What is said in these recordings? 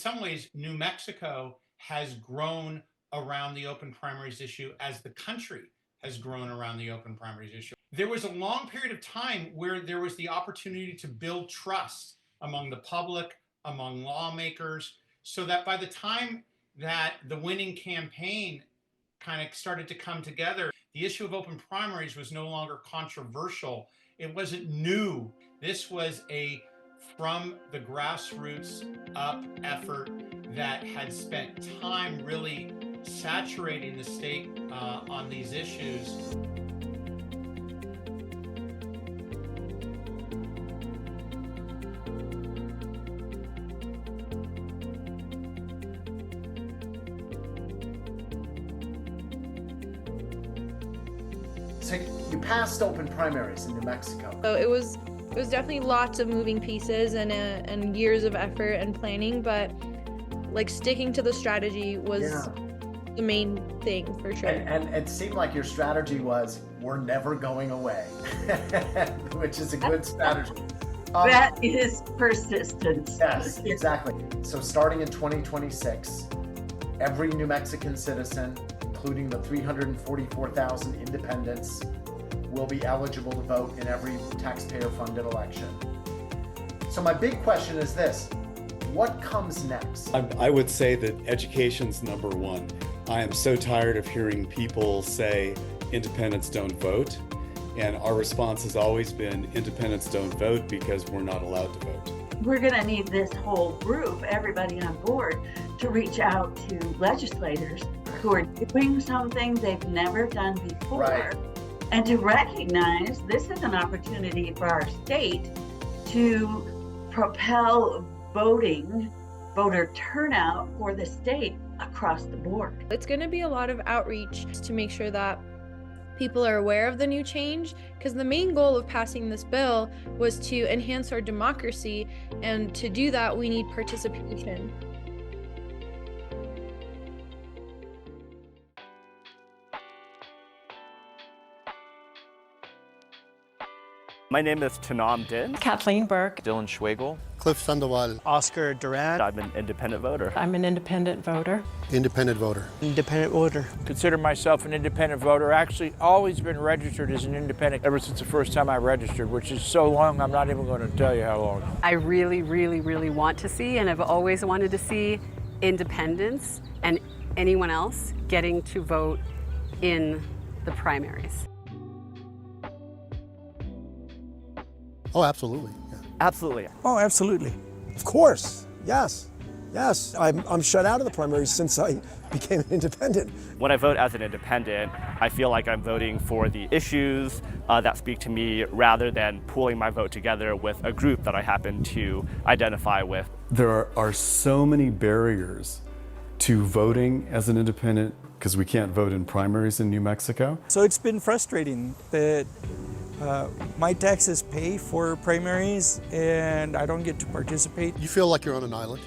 some ways, New Mexico has grown around the open primaries issue as the country has grown around the open primaries issue. There was a long period of time where there was the opportunity to build trust among the public, among lawmakers, so that by the time that the winning campaign kind of started to come together, the issue of open primaries was no longer controversial. It wasn't new. This was a from the grassroots up effort that had spent time really saturating the state on these issues. So you passed open primaries in New Mexico. So it was definitely lots of moving pieces and years of effort and planning, but like sticking to the strategy was the main thing for sure. And it seemed like your strategy was, we're never going away, which is a good strategy. That is persistence. Yes, exactly. So starting in 2026, every New Mexican citizen, including the 344,000 independents, will be eligible to vote in every taxpayer-funded election. So my big question is this: what comes next? I would say that education's number one. I am so tired of hearing people say independents don't vote, and our response has always been independents don't vote because we're not allowed to vote. We're going to need this whole group, everybody on board, to reach out to legislators who are doing something they've never done before. Right. And to recognize this is an opportunity for our state to propel voter turnout for the state across the board. It's going to be a lot of outreach to make sure that people are aware of the new change, because the main goal of passing this bill was to enhance our democracy, and to do that we need participation. My name is Tanam Din. Kathleen Burke. Dylan Schwegel. Cliff Sandoval. Oscar Durant. I'm an independent voter. I'm an independent voter. Independent voter. Independent voter. Consider myself an independent voter. Actually, always been registered as an independent ever since the first time I registered, which is so long, I'm not even going to tell you how long. I really, really, really want to see, and I've always wanted to see, independents and anyone else getting to vote in the primaries. Oh, absolutely. Yeah. Absolutely. Oh, absolutely. Of course. Yes. Yes. I'm shut out of the primaries since I became an independent. When I vote as an independent, I feel like I'm voting for the issues that speak to me rather than pooling my vote together with a group that I happen to identify with. There are so many barriers to voting as an independent because we can't vote in primaries in New Mexico. So it's been frustrating that my taxes pay for primaries and I don't get to participate. You feel like you're on an island.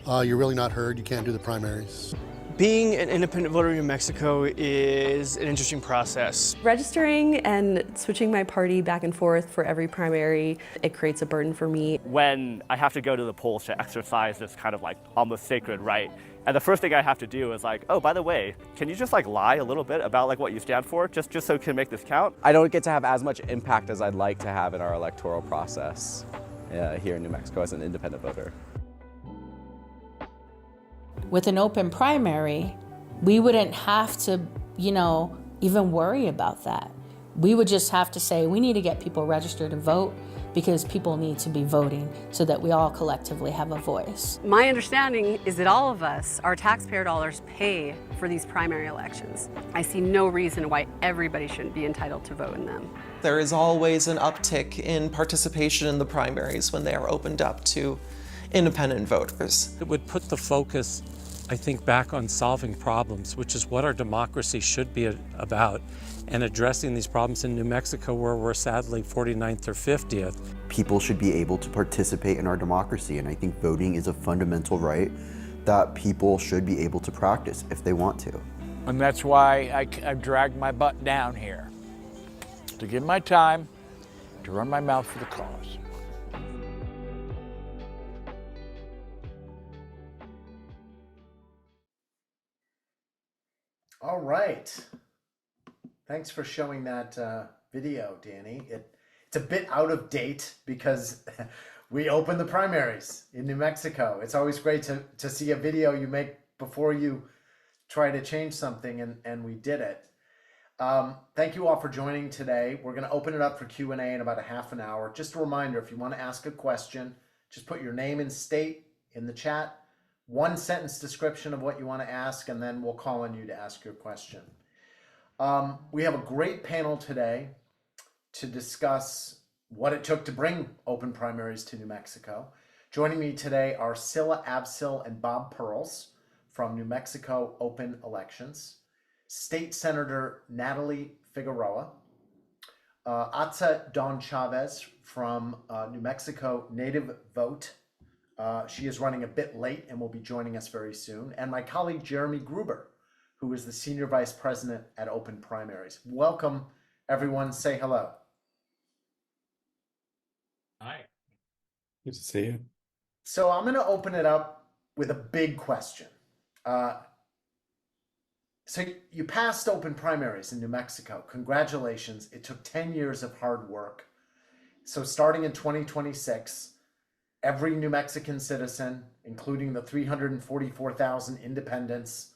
You're really not heard. You can't do the primaries. Being an independent voter in New Mexico is an interesting process. Registering and switching my party back and forth for every primary, it creates a burden for me. When I have to go to the polls to exercise this kind of like almost sacred right, and the first thing I have to do is like, oh, by the way, can you just like lie a little bit about like what you stand for, just so you can make this count? I don't get to have as much impact as I'd like to have in our electoral process here in New Mexico as an independent voter. With an open primary, we wouldn't have to, even worry about that. We would just have to say, we need to get people registered to vote because people need to be voting so that we all collectively have a voice. My understanding is that all of us, our taxpayer dollars, pay for these primary elections. I see no reason why everybody shouldn't be entitled to vote in them. There is always an uptick in participation in the primaries when they are opened up to independent voters. It would put the focus, I think, back on solving problems, which is what our democracy should be about, and addressing these problems in New Mexico where we're sadly 49th or 50th. People should be able to participate in our democracy, and I think voting is a fundamental right that people should be able to practice if they want to. And that's why I've dragged my butt down here, to give my time, to run my mouth for the cause. All right. Thanks for showing that video, Danny. It's a bit out of date because we opened the primaries in New Mexico. It's always great to see a video you make before you try to change something, and we did it. Thank you all for joining today. We're going to open it up for Q&A in about a half an hour. Just a reminder, if you want to ask a question, just put your name and state in the chat, 1-sentence description of what you want to ask, and then we'll call on you to ask your question. We have a great panel today to discuss what it took to bring open primaries to New Mexico. Joining me today are Sila, Avcil, and Bob Perls from New Mexico Open Elections, State Senator Natalie Figueroa, Ahtza Don Chavez from New Mexico Native Vote. She is running a bit late and will be joining us very soon. And my colleague Jeremy Gruber, who is the Senior Vice President at Open Primaries. Welcome, everyone. Say hello. Hi. Good to see you. So I'm going to open it up with a big question. So you passed open primaries in New Mexico. Congratulations. It took 10 years of hard work. So starting in 2026, every New Mexican citizen, including the 344,000 independents,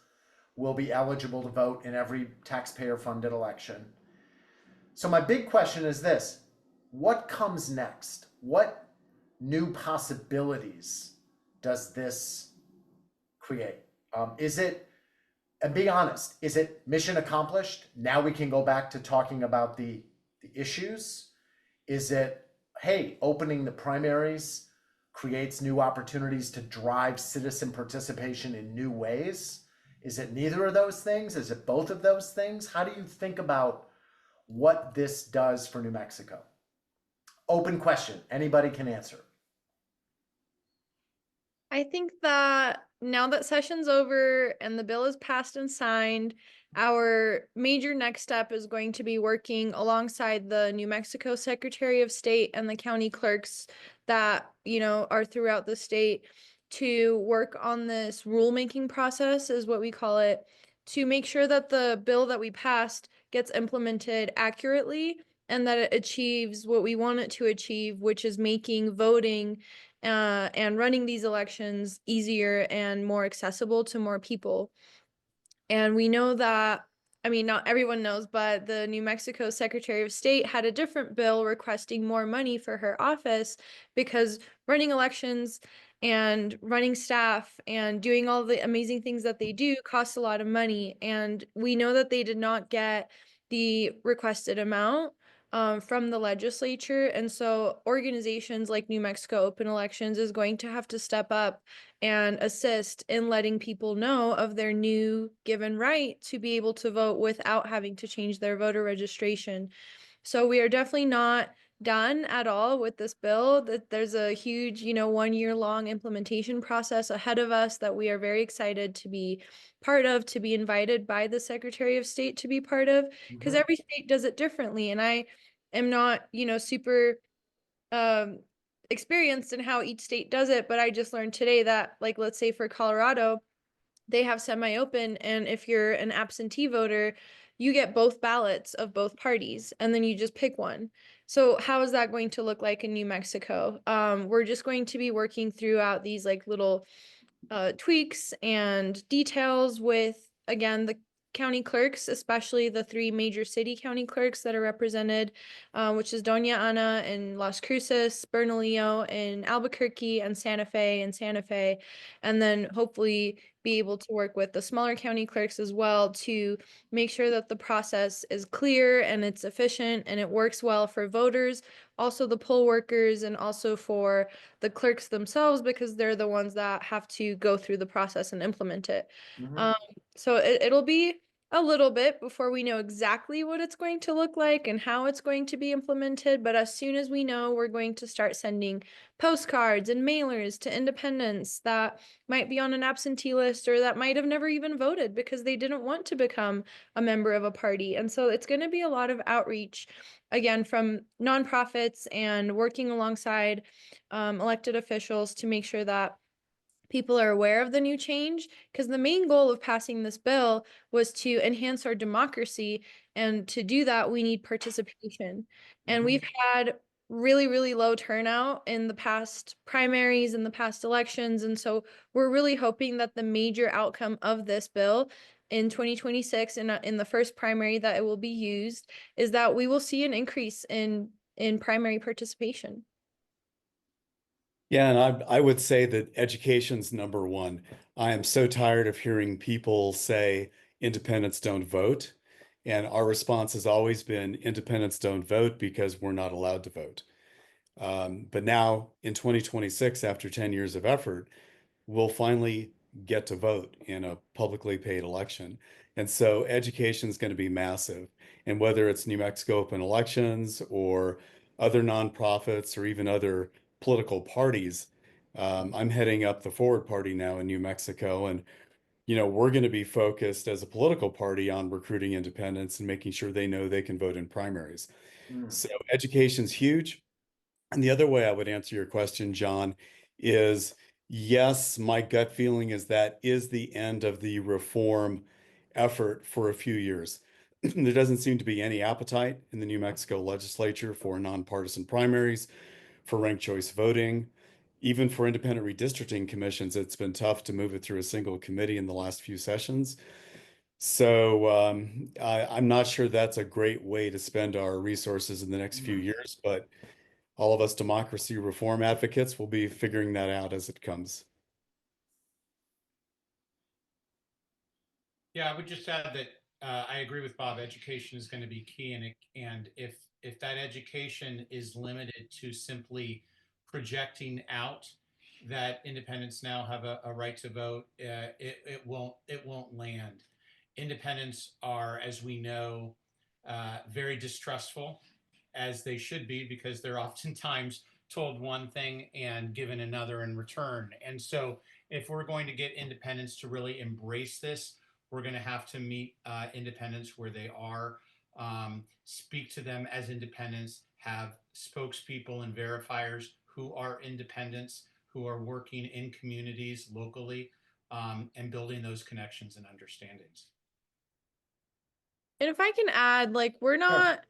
will be eligible to vote in every taxpayer-funded election. So my big question is this: what comes next? What new possibilities does this create? Is it, and be honest, is it mission accomplished? Now we can go back to talking about the issues? Is it, hey, opening the primaries creates new opportunities to drive citizen participation in new ways? Is it neither of those things? Is it both of those things? How do you think about what this does for New Mexico? Open question. Anybody can answer. I think that now that session's over and the bill is passed and signed, our major next step is going to be working alongside the New Mexico Secretary of State and the county clerks that, are throughout the state to work on this rulemaking process, is what we call it, to make sure that the bill that we passed gets implemented accurately and that it achieves what we want it to achieve, which is making voting and running these elections easier and more accessible to more people. And we know that, not everyone knows, but the New Mexico Secretary of State had a different bill requesting more money for her office because running elections and running staff and doing all the amazing things that they do costs a lot of money. And we know that they did not get the requested amount from the legislature. And so organizations like New Mexico Open Elections is going to have to step up and assist in letting people know of their new given right to be able to vote without having to change their voter registration. So we are definitely not done at all with this bill. That there's a huge, 1-year-long implementation process ahead of us that we are very excited to be part of, to be invited by the Secretary of State to be part of, because every state does it differently. And I am not, super experienced in how each state does it, but I just learned today that, like, let's say for Colorado, they have semi-open, and if you're an absentee voter, you get both ballots of both parties, and then you just pick one. So how is that going to look like in New Mexico? We're just going to be working throughout these like little tweaks and details with, again, the county clerks, especially the 3 major city county clerks that are represented, which is Doña Ana in Las Cruces, Bernalillo in Albuquerque, and Santa Fe, and then hopefully be able to work with the smaller county clerks as well to make sure that the process is clear and it's efficient and it works well for voters, also the poll workers, and also for the clerks themselves, because they're the ones that have to go through the process and implement it. So it'll be a little bit before we know exactly what it's going to look like and how it's going to be implemented. But as soon as we know, we're going to start sending postcards and mailers to independents that might be on an absentee list or that might have never even voted because they didn't want to become a member of a party. And so it's going to be a lot of outreach, again, from nonprofits and working alongside elected officials to make sure that people are aware of the new change, because the main goal of passing this bill was to enhance our democracy, and to do that we need participation. And we've had really, really low turnout in the past primaries and the past elections, and so we're really hoping that the major outcome of this bill in 2026, in the first primary that it will be used, is that we will see an increase in primary participation. Yeah, and I would say that education's number one. I am so tired of hearing people say independents don't vote. And our response has always been independents don't vote because we're not allowed to vote. But now in 2026, after 10 years of effort, we'll finally get to vote in a publicly paid election. And so education is going to be massive. And whether it's New Mexico Open Elections or other nonprofits or even other political parties, I'm heading up the Forward Party now in New Mexico. And, we're going to be focused as a political party on recruiting independents and making sure they know they can vote in primaries. So education's huge. And the other way I would answer your question, John, is yes, my gut feeling is that is the end of the reform effort for a few years. There doesn't seem to be any appetite in the New Mexico legislature for nonpartisan primaries, for ranked choice voting, even for independent redistricting commissions. It's been tough to move it through a single committee in the last few sessions. So I'm not sure that's a great way to spend our resources in the next few years, but all of us democracy reform advocates will be figuring that out as it comes. Yeah, I would just add that I agree with Bob. Education is going to be key, and if that education is limited to simply projecting out that independents now have a right to vote, it won't land. Independents are, as we know, very distrustful, as they should be, because they're oftentimes told one thing and given another in return. And so if we're going to get independents to really embrace this, we're going to have to meet independents where they are, speak to them as independents, have spokespeople and verifiers who are independents, who are working in communities locally, and building those connections and understandings. And if I can add, like, we're not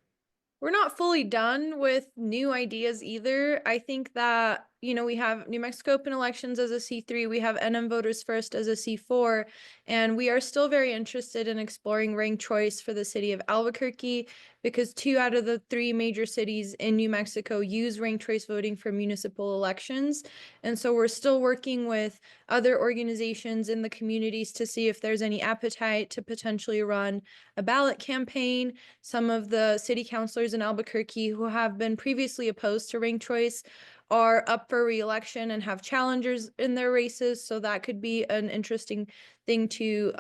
fully done with new ideas either. I think that, we have New Mexico Open Elections as a C3, we have NM Voters First as a C4, and we are still very interested in exploring ranked choice for the city of Albuquerque, because 2 out of the 3 major cities in New Mexico use ranked choice voting for municipal elections. And so we're still working with other organizations in the communities to see if there's any appetite to potentially run a ballot campaign. Some of the city councilors in Albuquerque who have been previously opposed to ranked choice are up for re-election and have challengers in their races, so that could be an interesting thing to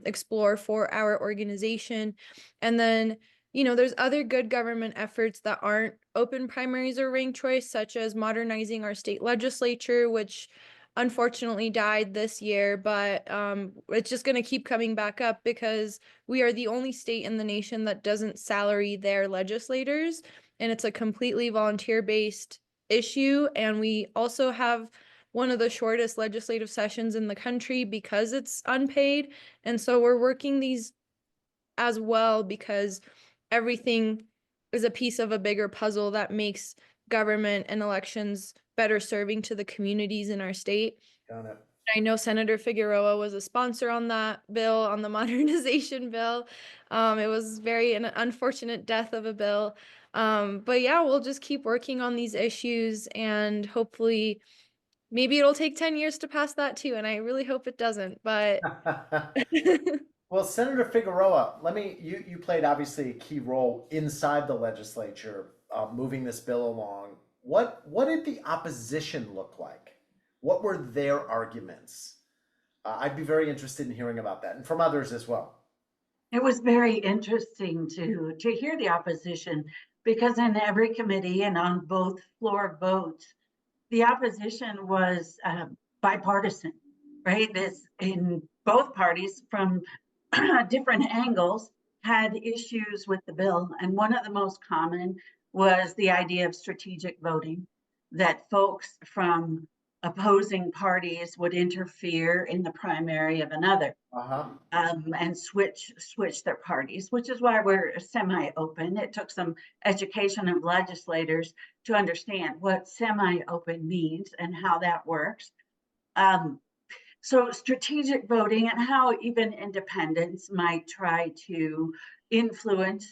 explore for our organization. And then, there's other good government efforts that aren't open primaries or ranked choice, such as modernizing our state legislature, which unfortunately died this year, but it's just going to keep coming back up because we are the only state in the nation that doesn't salary their legislators, and it's a completely volunteer-based issue. And we also have one of the shortest legislative sessions in the country because it's unpaid. And so we're working these as well because everything is a piece of a bigger puzzle that makes government and elections better serving to the communities in our state. Got it. I know Senator Figueroa was a sponsor on that bill, on the modernization bill. It was an unfortunate death of a bill. But yeah, we'll just keep working on these issues, and hopefully maybe it'll take 10 years to pass that too. And I really hope it doesn't, but. Well, Senator Figueroa, you played obviously a key role inside the legislature, moving this bill along. What did the opposition look like? What were their arguments? I'd be very interested in hearing about that, and from others as well. It was very interesting to hear the opposition, because in every committee and on both floor votes, the opposition was bipartisan, right? This in both parties from different angles had issues with the bill. And one of the most common was the idea of strategic voting, that folks from opposing parties would interfere in the primary of another and switch their parties, which is why we're semi-open. It took some education of legislators to understand what semi-open means and how that works. So strategic voting and how even independents might try to influence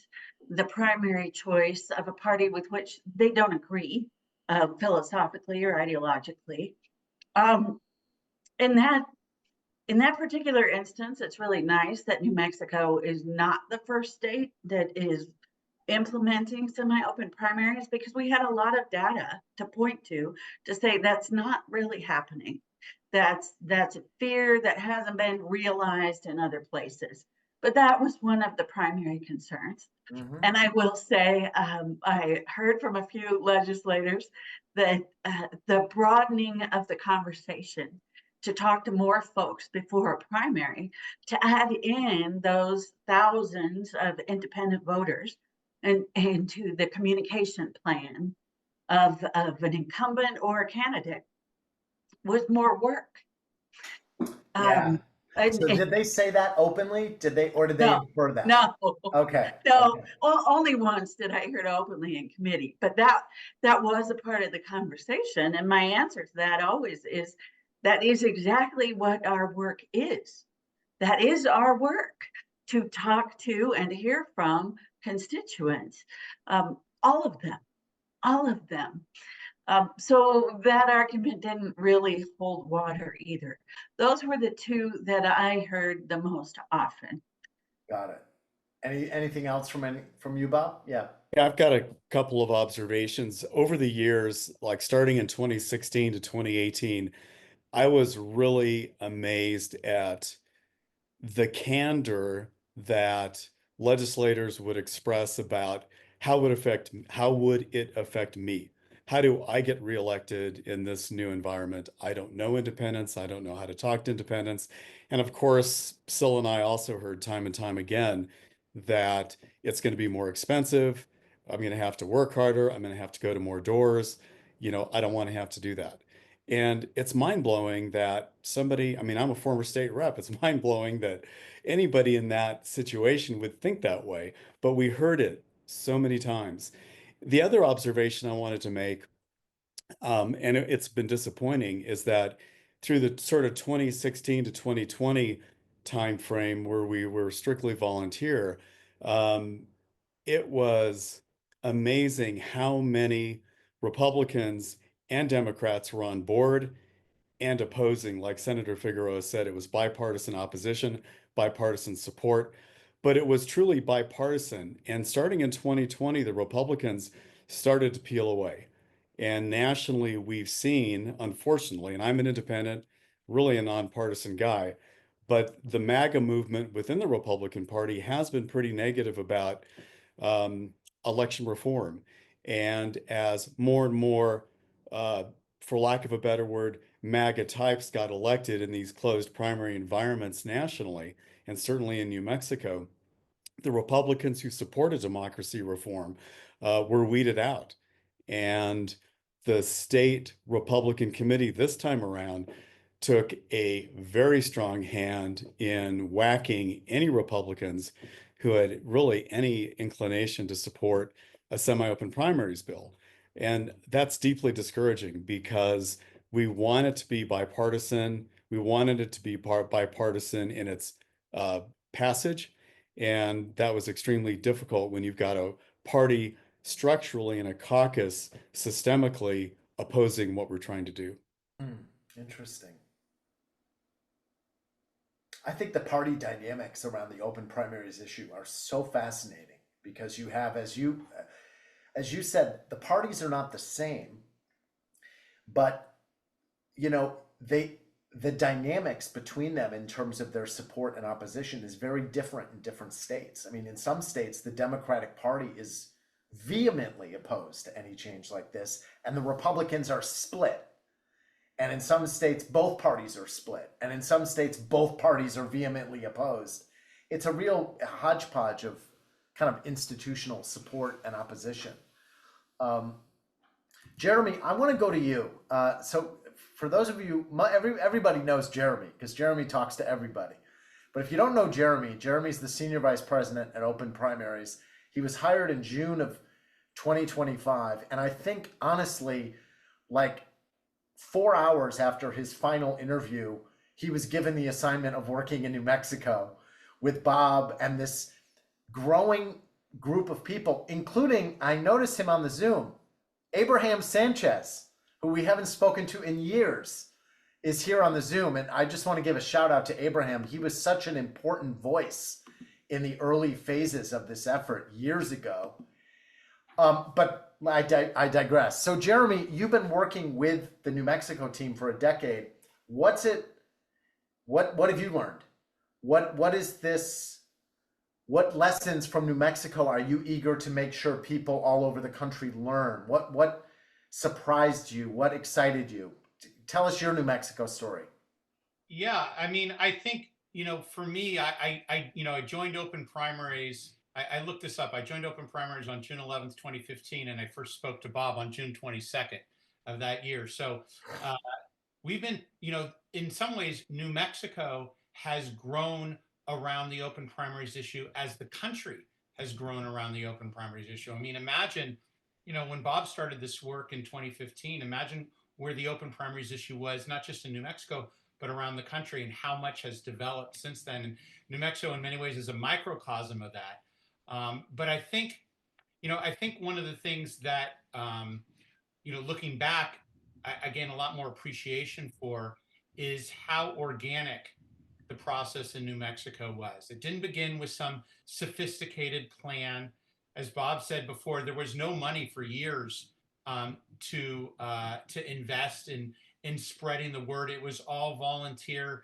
the primary choice of a party with which they don't agree philosophically or ideologically. In that particular instance, it's really nice that New Mexico is not the first state that is implementing semi-open primaries, because we had a lot of data to point to say that's not really happening. That's a fear that hasn't been realized in other places. But that was one of the primary concerns. And I will say, I heard from a few legislators that the broadening of the conversation to talk to more folks before a primary, to add in those thousands of independent voters and to the communication plan of an incumbent or a candidate was more work. So did they say that openly? Did they infer that? No. Okay. No, okay. Only once did I hear it openly in committee, but that was a part of the conversation. And my answer to that always is, that is exactly what our work is. That is our work, to talk to and hear from constituents, all of them. So that argument didn't really hold water either. Those were the two that I heard the most often. Got it. Anything else from you, Bob? Yeah. Yeah, I've got a couple of observations. Over the years, like starting in 2016 to 2018, I was really amazed at the candor that legislators would express about how would it affect me? How do I get reelected in this new environment? I don't know independents. I don't know how to talk to independents. And of course, Sila and I also heard time and time again that it's going to be more expensive. I'm going to have to work harder. I'm going to have to go to more doors. I don't want to have to do that. And it's mind-blowing that I'm a former state rep. It's mind-blowing that anybody in that situation would think that way, but we heard it so many times. The other observation I wanted to make, and it's been disappointing, is that through the sort of 2016 to 2020 timeframe where we were strictly volunteer, it was amazing how many Republicans and Democrats were on board and opposing. Like Senator Figueroa said, it was bipartisan opposition, bipartisan support, but it was truly bipartisan. And starting in 2020, the Republicans started to peel away. And nationally, we've seen, unfortunately, and I'm an independent, really a nonpartisan guy, but the MAGA movement within the Republican Party has been pretty negative about election reform. And as more and more, for lack of a better word, MAGA types got elected in these closed primary environments nationally, and certainly in New Mexico, the Republicans who supported democracy reform were weeded out. And the state Republican committee this time around took a very strong hand in whacking any Republicans who had really any inclination to support a semi-open primaries bill. And that's deeply discouraging because we want it to be bipartisan. We wanted it to be bipartisan in its passage. And that was extremely difficult when you've got a party structurally and a caucus systemically opposing what we're trying to do. Interesting. I think the party dynamics around the open primaries issue are so fascinating because you have, as you said, the parties are not the same, but the dynamics between them in terms of their support and opposition is very different in different states. I mean, in some states, the Democratic Party is vehemently opposed to any change like this, and the Republicans are split. And in some states, both parties are split. And in some states, both parties are vehemently opposed. It's a real hodgepodge of kind of institutional support and opposition. Jeremy, I want to go to you. So for those of you, everybody knows Jeremy because Jeremy talks to everybody. But if you don't know Jeremy, Jeremy's the senior vice president at Open Primaries. He was hired in June of 2025. And I think, honestly, like 4 hours after his final interview, he was given the assignment of working in New Mexico with Bob and this growing group of people, including, I noticed him on the Zoom, Abraham Sanchez, who we haven't spoken to in years, is here on the Zoom. And I just want to give a shout out to Abraham. He was such an important voice in the early phases of this effort years ago. But I digress. So Jeremy, you've been working with the New Mexico team for a decade. What have you learned? What is this? What lessons from New Mexico are you eager to make sure people all over the country learn? What surprised you? What excited you? Tell us your New Mexico story. Yeah, I mean, I think, for me, I joined Open Primaries. I looked this up. I joined Open Primaries on June 11th, 2015, and I first spoke to Bob on June 22nd of that year. So we've been, in some ways, New Mexico has grown around the Open Primaries issue as the country has grown around the Open Primaries issue. I mean, imagine, when Bob started this work in 2015, imagine where the Open Primaries issue was, not just in New Mexico, but around the country, and how much has developed since then. And New Mexico, in many ways, is a microcosm of that. But I think one of the things that, looking back, I gain a lot more appreciation for is how organic the process in New Mexico was. It didn't begin with some sophisticated plan. As Bob said before, there was no money for years to invest in spreading the word. It was all volunteer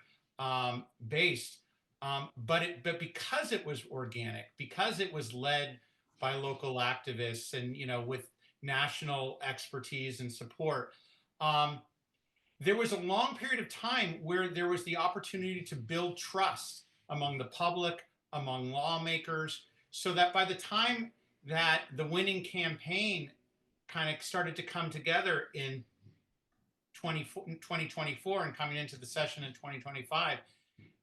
based. But because it was organic, because it was led by local activists and with national expertise and support, there was a long period of time where there was the opportunity to build trust among the public, among lawmakers, so that by the time that the winning campaign kind of started to come together in 2024 and coming into the session in 2025,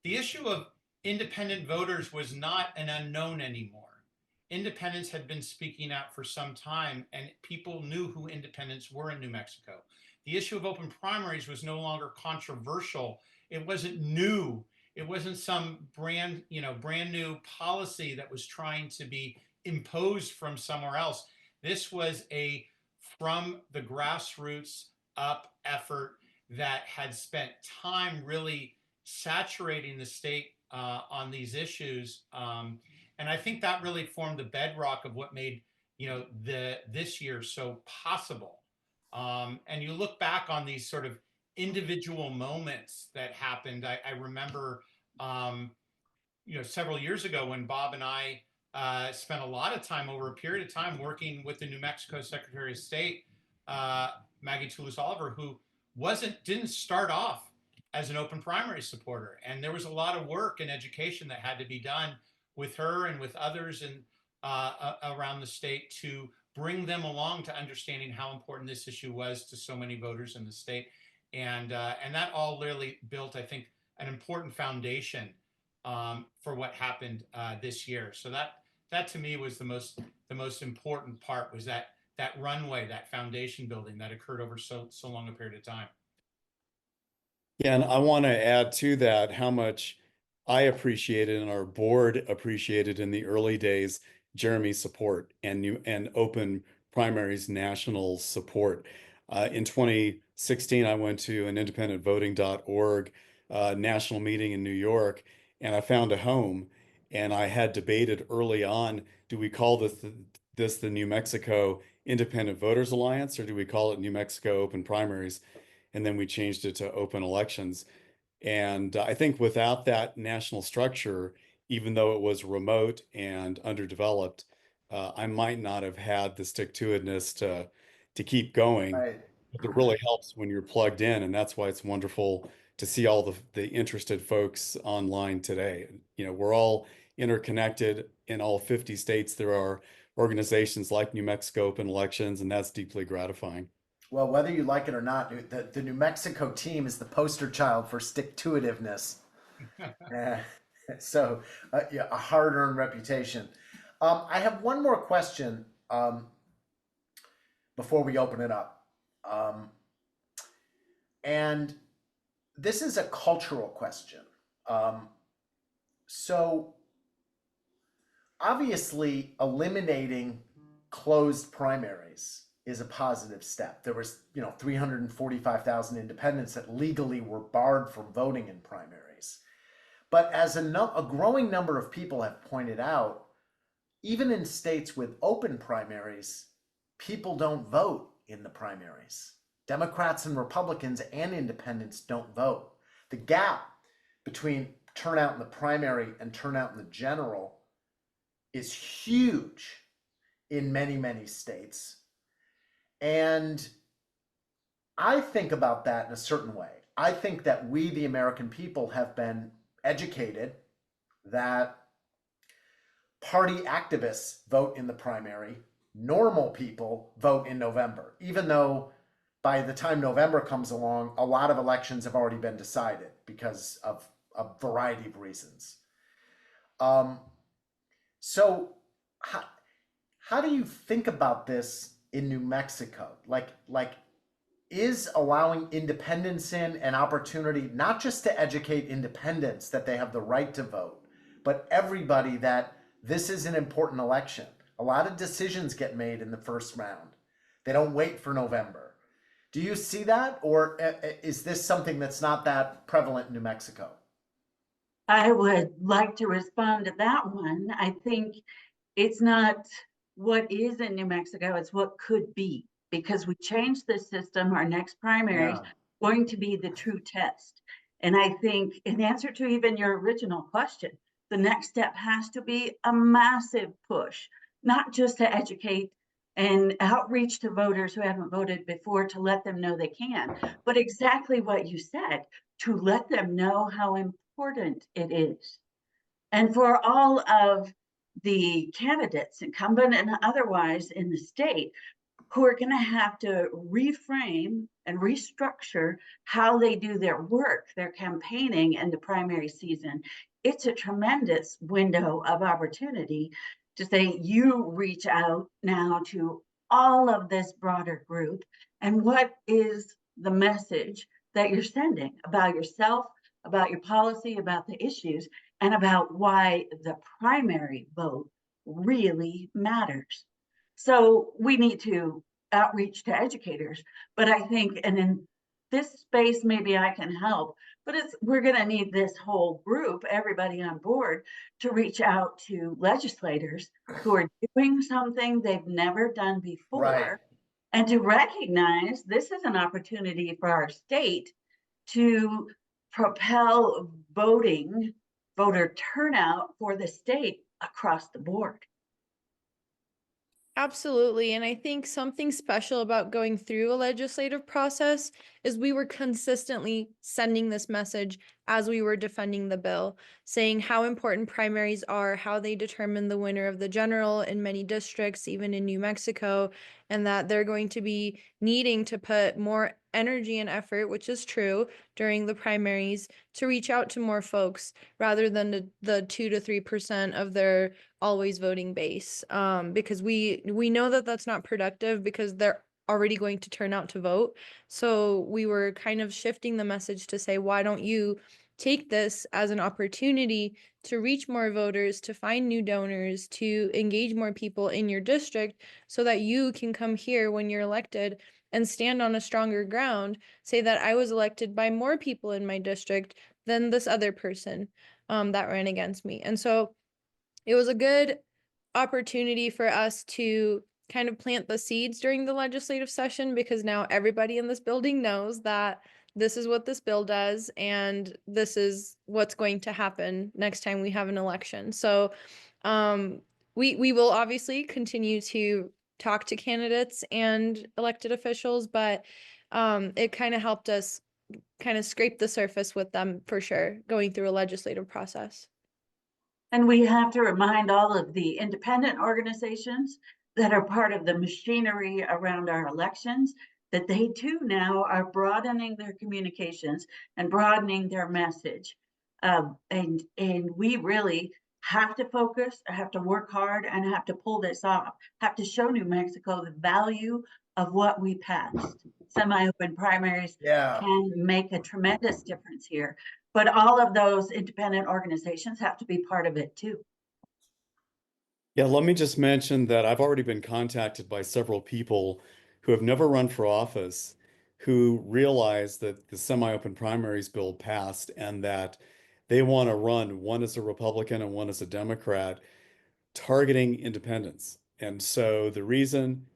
the issue of independent voters was not an unknown anymore. Independents had been speaking out for some time, and people knew who independents were in New Mexico. The issue of open primaries was no longer controversial. It wasn't new. It wasn't some brand new policy that was trying to be imposed from somewhere else. This was a from the grassroots up effort that had spent time really saturating the state on these issues. And I think that really formed the bedrock of what made this year so possible. And you look back on these sort of individual moments that happened. I remember, several years ago when Bob and I spent a lot of time over a period of time working with the New Mexico Secretary of State, Maggie Toulouse-Oliver, who didn't start off as an open primary supporter. And there was a lot of work and education that had to be done with her and with others around the state to bring them along to understanding how important this issue was to so many voters in the state. And that all really built, I think, an important foundation for what happened this year. So that to me was the most important part, was that runway, that foundation building that occurred over so long a period of time. Yeah, and I want to add to that how much I appreciated and our board appreciated in the early days Jeremy's support and Open Primaries national support. In 2016, I went to an independentvoting.org national meeting in New York, and I found a home. And I had debated early on, do we call this the New Mexico Independent Voters Alliance, or do we call it New Mexico Open Primaries? And then we changed it to Open Elections. And I think without that national structure, even though it was remote and underdeveloped, I might not have had the stick-to-itiveness to keep going. Right. It really helps when you're plugged in, and that's why it's wonderful to see all the interested folks online today. We're all interconnected in all 50 states. There are organizations like New Mexico Open Elections, and that's deeply gratifying. Well, whether you like it or not, the New Mexico team is the poster child for stick-to-itiveness. So, yeah, a hard-earned reputation. I have one more question before we open it up. And this is a cultural question. So, obviously, eliminating closed primaries is a positive step. There was, 345,000 independents that legally were barred from voting in primaries. But as a growing number of people have pointed out, even in states with open primaries, people don't vote in the primaries. Democrats and Republicans and independents don't vote. The gap between turnout in the primary and turnout in the general is huge in many, many states. And I think about that in a certain way. I think that we, the American people, have been educated that party activists vote in the primary, normal people vote in November, even though by the time November comes along, a lot of elections have already been decided because of a variety of reasons. So how do you think about this in New Mexico? Like is allowing independents in an opportunity not just to educate independents that they have the right to vote, but everybody that this is an important election. A lot of decisions get made in the first round. They don't wait for November. Do you see that, or is this something that's not that prevalent in New Mexico? I would like to respond to that one. I think it's not what is in New Mexico, it's what could be. Because we changed the system, our next primary is going to be the true test. And I think in answer to even your original question, the next step has to be a massive push, not just to educate and outreach to voters who haven't voted before to let them know they can, but exactly what you said, to let them know how important it is. And for all of the candidates, incumbent and otherwise in the state, who are going to have to reframe and restructure how they do their work, their campaigning in the primary season, it's a tremendous window of opportunity to say you reach out now to all of this broader group. And what is the message that you're sending about yourself, about your policy, about the issues, and about why the primary vote really matters? So we need to outreach to educators, but I think, and in this space, maybe I can help, but we're going to need this whole group, everybody on board, to reach out to legislators who are doing something they've never done before, and to recognize this is an opportunity for our state to propel voter turnout for the state across the board. Absolutely. And I think something special about going through a legislative process is we were consistently sending this message as we were defending the bill, saying how important primaries are, how they determine the winner of the general in many districts, even in New Mexico, and that they're going to be needing to put more energy and effort, which is true, during the primaries to reach out to more folks rather than the 2 to 3% of their always voting base, because we know that that's not productive because they're already going to turn out to vote. So we were kind of shifting the message to say, why don't you take this as an opportunity to reach more voters, to find new donors, to engage more people in your district so that you can come here when you're elected and stand on a stronger ground, say that I was elected by more people in my district than this other person that ran against me. And so it was a good opportunity for us to kind of plant the seeds during the legislative session, because now everybody in this building knows that this is what this bill does and this is what's going to happen next time we have an election. So we will obviously continue to talk to candidates and elected officials, but it kind of helped us kind of scrape the surface with them for sure, going through a legislative process. And we have to remind all of the independent organizations that are part of the machinery around our elections that they too now are broadening their communications and broadening their message. And we really have to focus, have to work hard, and have to pull this off, have to show New Mexico the value of what we passed. Semi-open primaries can make a tremendous difference here, but all of those independent organizations have to be part of it too. Yeah, let me just mention that I've already been contacted by several people who have never run for office, who realize that the semi-open primaries bill passed and that they want to run, one as a Republican and one as a Democrat, targeting independents. And so the reason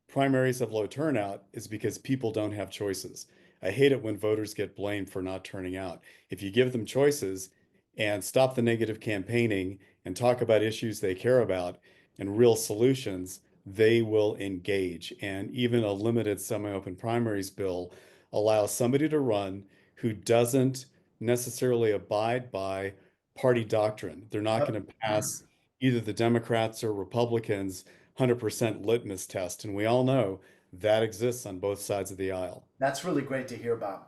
primaries have low turnout is because people don't have choices. I hate it when voters get blamed for not turning out. If you give them choices and stop the negative campaigning and talk about issues they care about and real solutions, they will engage. And even a limited semi-open primaries bill allows somebody to run who doesn't necessarily abide by party doctrine. They're not going to pass either the Democrats or Republicans 100% litmus test. And we all know that exists on both sides of the aisle. That's really great to hear, Bob.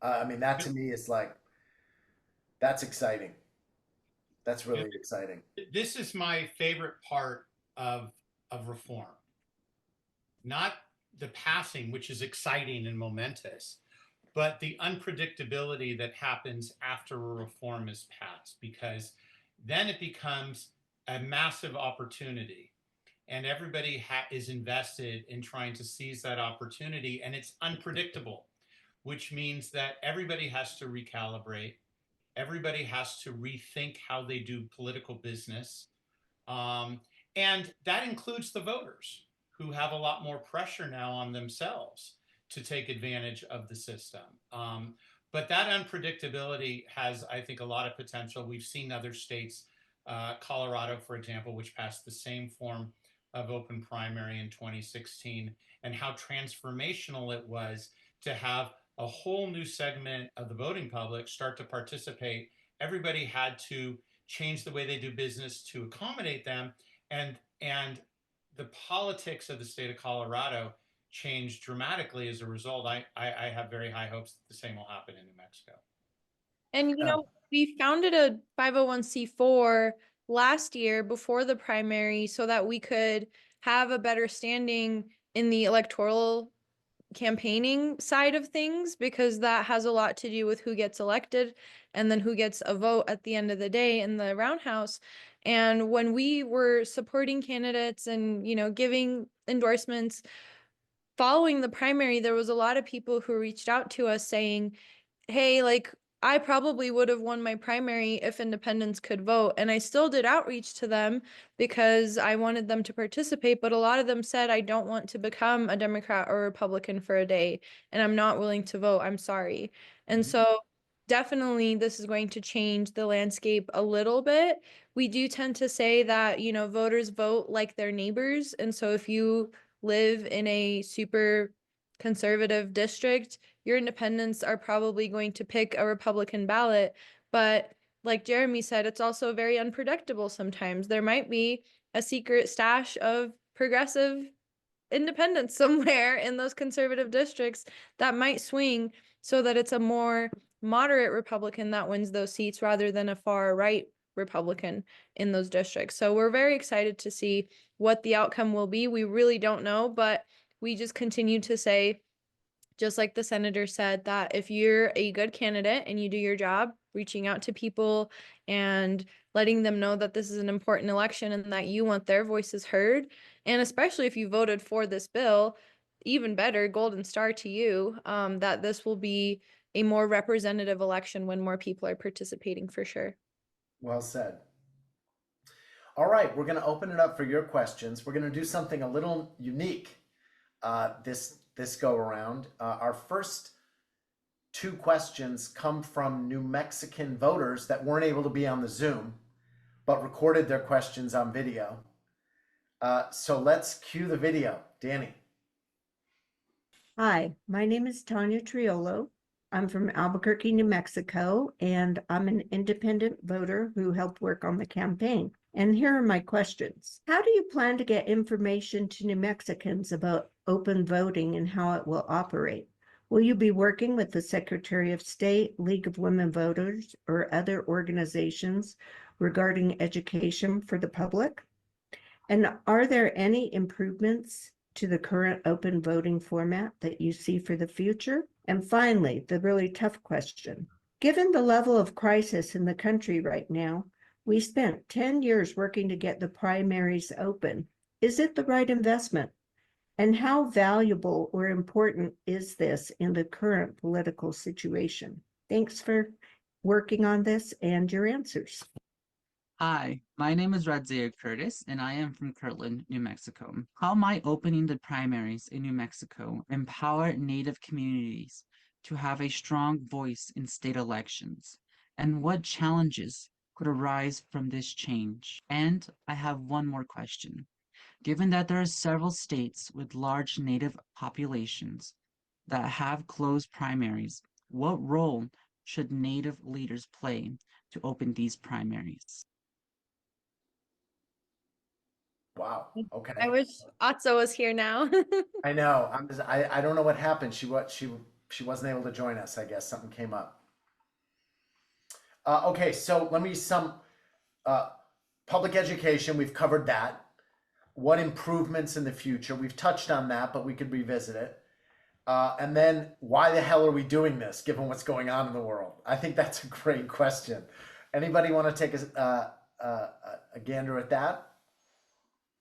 I mean, that to me is like, that's exciting. That's really exciting. This is my favorite part of reform. Not the passing, which is exciting and momentous, but the unpredictability that happens after a reform is passed, because then it becomes a massive opportunity. And everybody is invested in trying to seize that opportunity, and it's unpredictable, which means that everybody has to recalibrate. Everybody has to rethink how they do political business. And that includes the voters, who have a lot more pressure now on themselves to take advantage of the system. But that unpredictability has, I think, a lot of potential. We've seen other states, Colorado, for example, which passed the same form of open primary in 2016, and how transformational it was to have a whole new segment of the voting public start to participate. Everybody had to change the way they do business to accommodate them, and the politics of the state of Colorado changed dramatically as a result. I have very high hopes that the same will happen in New Mexico. And you know, we founded a 501c4 last year before the primary so that we could have a better standing in the electoral campaigning side of things, because that has a lot to do with who gets elected and then who gets a vote at the end of the day in the roundhouse. And when we were supporting candidates and, you know, giving endorsements following the primary, there was a lot of people who reached out to us saying, hey, like, I probably would have won my primary if independents could vote. And I still did outreach to them because I wanted them to participate. But a lot of them said, I don't want to become a Democrat or Republican for a day, and I'm not willing to vote. I'm sorry. And so definitely this is going to change the landscape a little bit. We do tend to say that, you know, voters vote like their neighbors. And so if you live in a super conservative district, your independents are probably going to pick a Republican ballot. But like Jeremy said, it's also very unpredictable sometimes. There might be a secret stash of progressive independents somewhere in those conservative districts that might swing so that it's a more moderate Republican that wins those seats rather than a far right Republican in those districts. So we're very excited to see what the outcome will be. We really don't know, but we just continue to say, just like the senator said, that if you're a good candidate and you do your job, reaching out to people and letting them know that this is an important election and that you want their voices heard, and especially if you voted for this bill, even better, golden star to you, that this will be a more representative election when more people are participating, for sure. Well said. All right, we're going to open it up for your questions. We're going to do something a little unique this go around. Our first two questions come from New Mexican voters that weren't able to be on the Zoom, but recorded their questions on video. So let's cue the video. Danny. Hi, my name is Tanya Triolo. I'm from Albuquerque, New Mexico, and I'm an independent voter who helped work on the campaign. And here are my questions. How do you plan to get information to New Mexicans about open voting and how it will operate? Will you be working with the Secretary of State, League of Women Voters, or other organizations regarding education for the public? And are there any improvements to the current open voting format that you see for the future? And finally, the really tough question. Given the level of crisis in the country right now, we spent 10 years working to get the primaries open. Is it the right investment? And how valuable or important is this in the current political situation? Thanks for working on this and your answers. Hi, my name is Radzia Curtis, and I am from Kirtland, New Mexico. How might opening the primaries in New Mexico empower Native communities to have a strong voice in state elections? And what challenges could arise from this change? And I have one more question. Given that there are several states with large Native populations that have closed primaries, what role should Native leaders play to open these primaries? Wow. Okay. I wish Ahtza was here now. I know. I don't know what happened. She wasn't able to join us. I guess something came up. Okay, so let me public education. We've covered that. What improvements in the future? We've touched on that, but we could revisit it. And then why the hell are we doing this, given what's going on in the world? I think that's a great question. Anybody want to take a gander at that?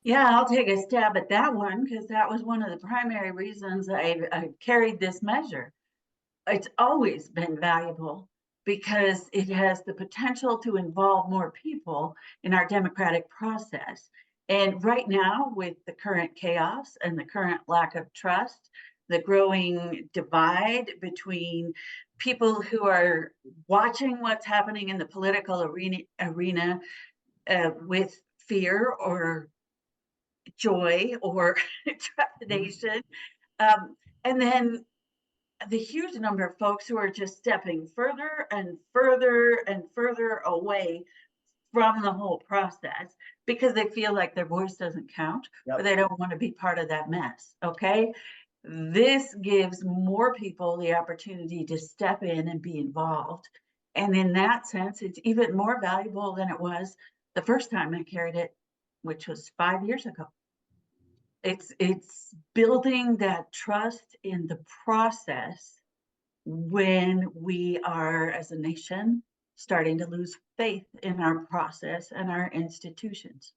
Yeah, I'll take a stab at that one because that was one of the primary reasons I carried this measure. It's always been valuable because it has the potential to involve more people in our democratic process. And right now, with the current chaos and the current lack of trust, the growing divide between people who are watching what's happening in the political arena with fear or joy or trepidation, and then the huge number of folks who are just stepping further and further and further away from the whole process because they feel like their voice doesn't count. Yep. Or they don't want to be part of that mess. Okay, this gives more people the opportunity to step in and be involved, and in that sense it's even more valuable than it was the first time I carried it, which was 5 years ago. It's building that trust in the process when we are, as a nation, starting to lose faith in our process and our institutions.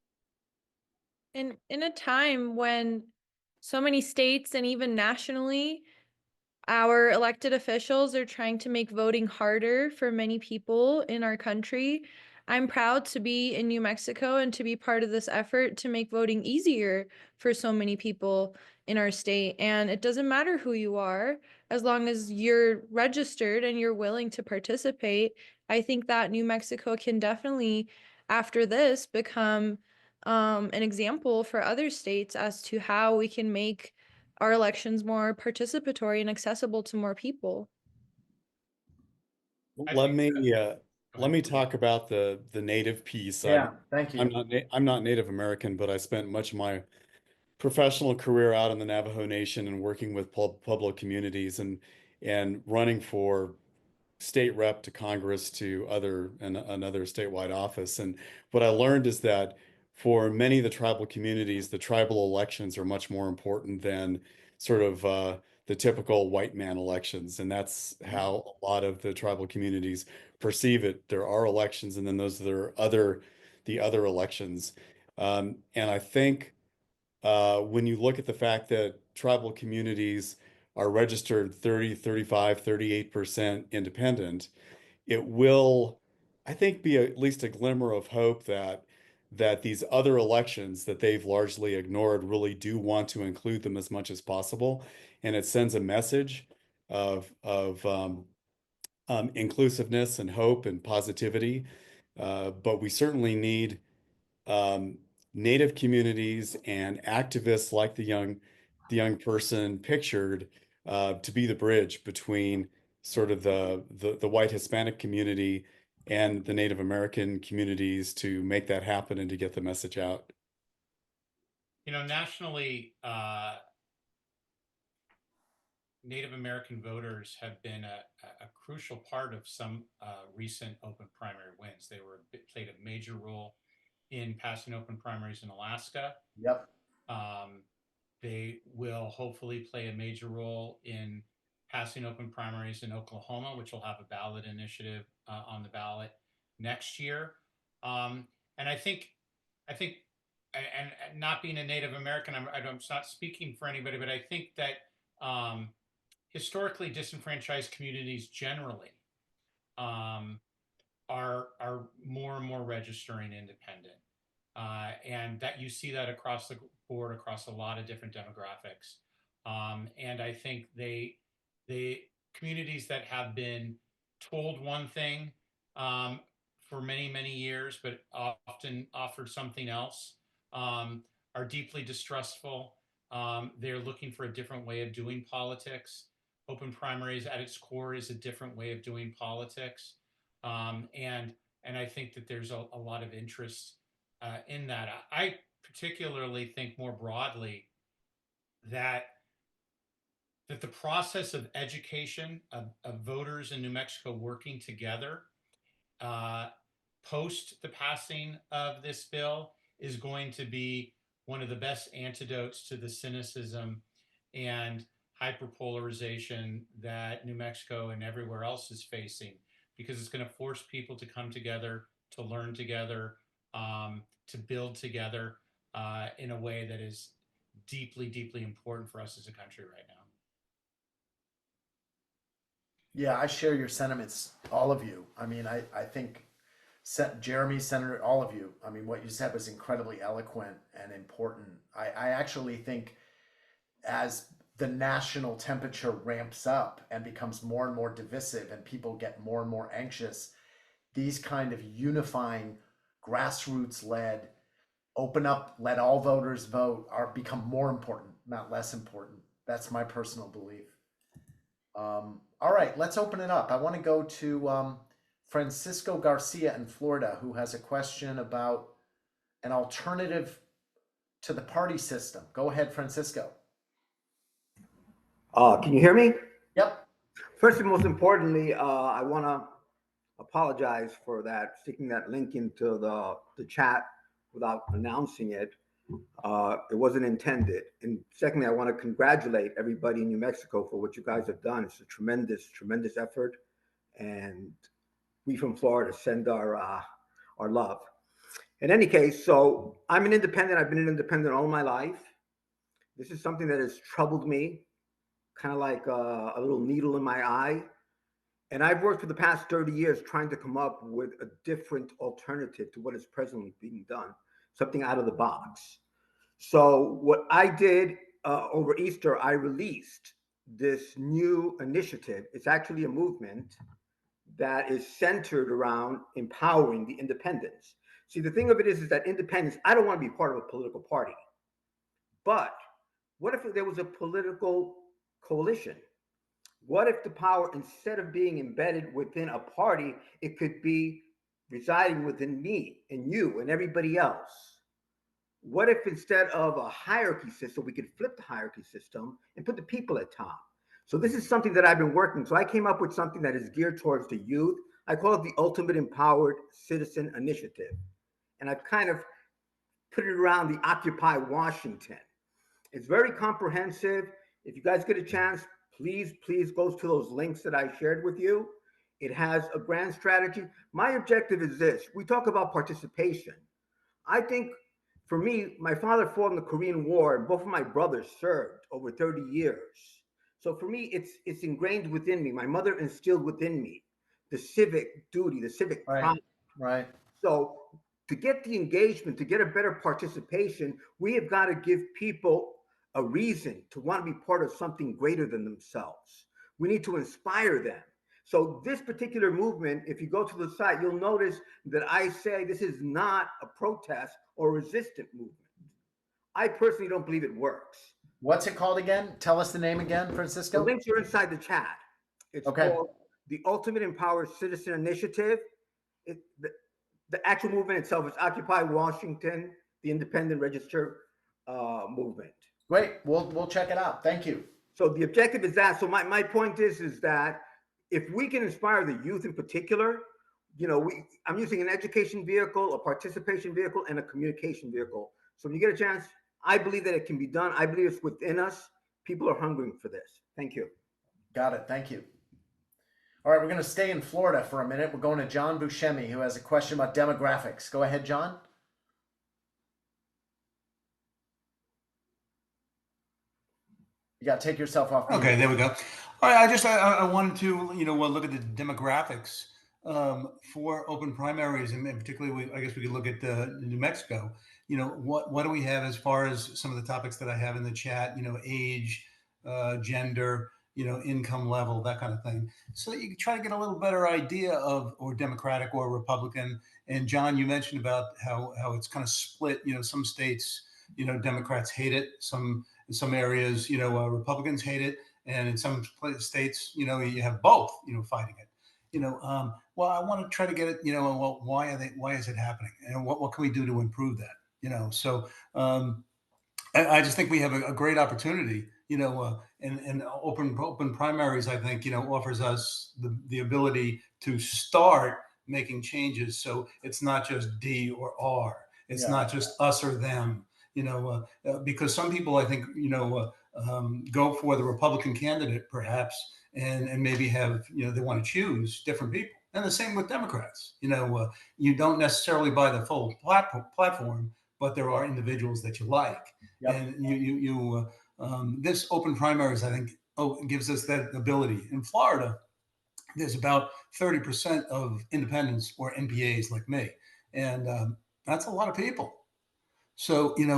In a time when so many states and even nationally, our elected officials are trying to make voting harder for many people in our country, I'm proud to be in New Mexico and to be part of this effort to make voting easier for so many people in our state. And it doesn't matter who you are, as long as you're registered and you're willing to participate. I think that New Mexico can definitely, after this, become an example for other states as to how we can make our elections more participatory and accessible to more people. Let me talk about the Native piece. Yeah, thank you. I'm not Native American, but I spent much of my professional career out in the Navajo Nation and working with Pueblo communities and running for state rep to Congress to another statewide office. And what I learned is that for many of the tribal communities, the tribal elections are much more important than sort of the typical white man elections. And that's how a lot of the tribal communities perceive it. There are elections, and then there are the other elections. And I think when you look at the fact that tribal communities are registered 30, 35, 38% independent, it will, I think, be at least a glimmer of hope that these other elections that they've largely ignored really do want to include them as much as possible. And it sends a message of inclusiveness and hope and positivity. But we certainly need Native communities and activists like the young person pictured to be the bridge between sort of the white Hispanic community and the Native American communities to make that happen and to get the message out? Nationally, Native American voters have been a crucial part of some recent open primary wins. They played a major role in passing open primaries in Alaska. Yep. They will hopefully play a major role in passing open primaries in Oklahoma, which will have a ballot initiative on the ballot next year. And I think, and not being a Native American, I'm not speaking for anybody, but I think that historically disenfranchised communities generally are more and more registering independent. And that you see that across the board, across a lot of different demographics. And I think the communities that have been told one thing for many, many years, but often offered something else, are deeply distrustful. They're looking for a different way of doing politics. Open primaries at its core is a different way of doing politics. And I think that there's a lot of interest in that. I particularly think more broadly that the process of education of voters in New Mexico working together post the passing of this bill is going to be one of the best antidotes to the cynicism and hyperpolarization that New Mexico and everywhere else is facing, because it's going to force people to come together, to learn together, to build together in a way that is deeply, deeply important for us as a country right now. Yeah, I share your sentiments, all of you. I mean, I think Jeremy, Senator, all of you, I mean, what you said was incredibly eloquent and important. I actually think as the national temperature ramps up and becomes more and more divisive and people get more and more anxious, these kind of unifying, grassroots-led, open up, let all voters vote become more important, not less important. That's my personal belief. All right, let's open it up. I want to go to Francisco Garcia in Florida, who has a question about an alternative to the party system. Go ahead, Francisco. Can you hear me? Yep. First and most importantly, I want to apologize for that, sticking that link into the chat without announcing it. It wasn't intended. And secondly, I want to congratulate everybody in New Mexico for what you guys have done. It's a tremendous, tremendous effort. And we from Florida send our love. In any case, so I'm an independent. I've been an independent all my life. This is something that has troubled me, kind of like a little needle in my eye. And I've worked for the past 30 years trying to come up with a different alternative to what is presently being done, something out of the box. So what I did over Easter, I released this new initiative. It's actually a movement that is centered around empowering the independents. See, the thing of it is that independents, I don't want to be part of a political party. But what if there was a political coalition? What if the power, instead of being embedded within a party, it could be residing within me and you and everybody else? What if instead of a hierarchy system, we could flip the hierarchy system and put the people at top? So this is something that I've been working. So I came up with something that is geared towards the youth. I call it the Ultimate Empowered Citizen Initiative. And I've kind of put it around the Occupy Washington. It's very comprehensive. If you guys get a chance, please go to those links that I shared with you. It has a grand strategy. My objective is this. We talk about participation. I think for me, my father fought in the Korean War, and both of my brothers served over 30 years. So for me, it's ingrained within me. My mother instilled within me the civic duty, the civic pride. Right. So to get the engagement, to get a better participation, we have got to give people a reason to want to be part of something greater than themselves. We need to inspire them. So this particular movement, if you go to the site, you'll notice that I say this is not a protest or resistant movement. I personally don't believe it works. What's it called again? Tell us the name again, Francisco. The links are inside the chat. It's Okay. called the Ultimate Empowered Citizen Initiative. The actual movement itself is Occupy Washington, the independent register movement. Great. We'll check it out. Thank you. So the objective is that. So my point is that if we can inspire the youth in particular, I'm using an education vehicle, a participation vehicle, and a communication vehicle. So when you get a chance, I believe that it can be done. I believe it's within us. People are hungering for this. Thank you. Got it. Thank you. All right, we're going to stay in Florida for a minute. We're going to John Buscemi, who has a question about demographics. Go ahead, John. You got to take yourself off. Okay, there we go. All right, I wanted to look at the demographics for open primaries, and particularly I guess we could look at New Mexico. What do we have as far as some of the topics that I have in the chat? Age, gender, income level, that kind of thing. So that you can try to get a little better idea of, or Democratic or Republican. And John, you mentioned about how it's kind of split. Some states, Democrats hate it. In some areas, Republicans hate it. And in some states, you have both, fighting it. Well, I want to try to get it, well, why is it happening? And what can we do to improve that? So I just think we have a great opportunity, and open primaries, I think, offers us the ability to start making changes. So it's not just D or R. It's not just us or them, because some people, I think, go for the Republican candidate, perhaps, and maybe have, they want to choose different people. And the same with Democrats. You don't necessarily buy the full platform, but there are individuals that you like. Yep. And this open primaries, I think, gives us that ability. In Florida, there's about 30% of independents or NPAs like me. And that's a lot of people. So, you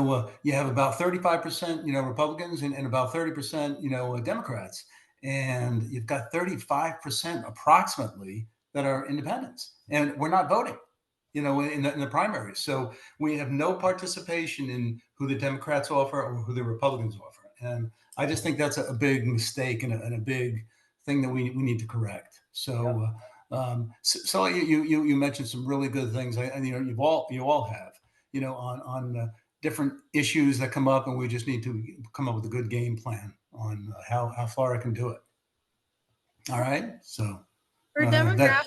have about 35%, Republicans and about 30%, Democrats. And you've got 35% approximately that are independents. And we're not voting, in the primaries. So we have no participation in who the Democrats offer or who the Republicans offer. And I just think that's a big mistake and a big thing that we need to correct. So, so you mentioned some really good things. You all have, on different issues that come up, and we just need to come up with a good game plan on how Florida can do it. All right. So for demographics,